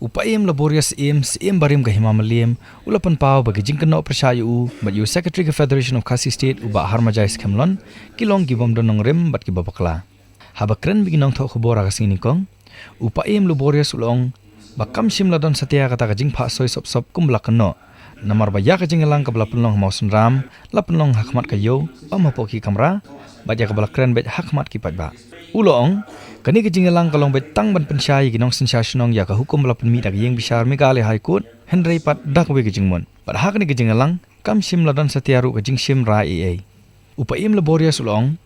Upayam laborious siem barim gahima malim ulapan pau bagi jingkano persyayu baju Secretary ke Federation of Khasi State uba harmajais kemlon kilong gibom donong rim bat gibabakla. Habakren biginong thok khubor agasini kong upayam laborious ulong bakam sim ladon satia kata kajing pha soi sop sop kumblakno namar baya kajing elang kabla penlong mausun ram la penlong hakmat kayo amapoki kamra baja kabla kren bet hakmat ki patba ulong kani kajing elang kalong bet tang ban pensyai ginong sensasionong ya ka hukum bala penmi dak yeng bisar megale high court henry pat dak we kajing mon pat hak ni kajing elang kam sim ladon satia ru kajing sim ra ea upayam laborious ulong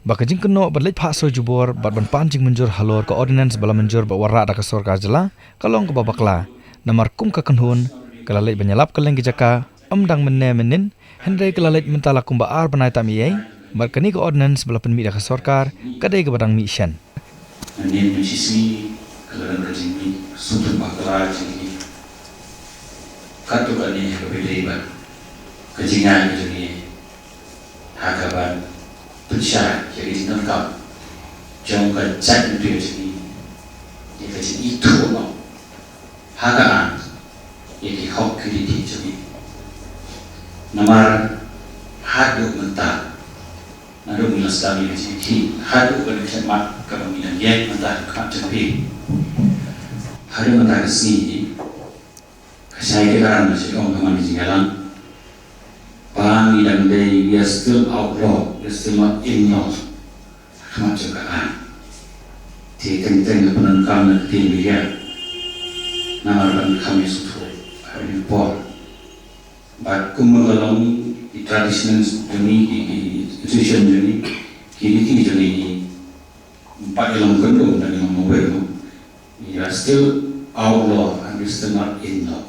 bakajing keno badlej pha so jubor bat ban panjing menjur halor ke ordinance bala menjur ba warra dak sorkar jela kalong ke babakla namar kum ka kanhun kalalej banyalap kaleng gijaka amdang menne menin henry kalalej mentala kum ba ar banai tam ye bat kani ke ordinance bala penmi dak sorkar kadai ke badang mission Anin sisi kalaran kajing sudah bakal jadi katu kani kebedaiban kajingan jadi hakaban pensya jadi nengkap jauh kacat itu jadi dia kajing itu loh hakaan jadi hak kredit jadi namar hadu mentah nado milas kami jadi hadu kan kemat kepemimpinan yang mentah kat cepi hadu mentah kesini saya kira masih orang kemana jalan Bang dan they we are still outlaw we are still not in law kemat juga di teng-teng penengkam dan timbiya namaran kami suatu hari pol but kumagalong di traditional joni di institution joni kini joni empat ilang kendung dan ilang mawel we are still outlaw and we are still not in law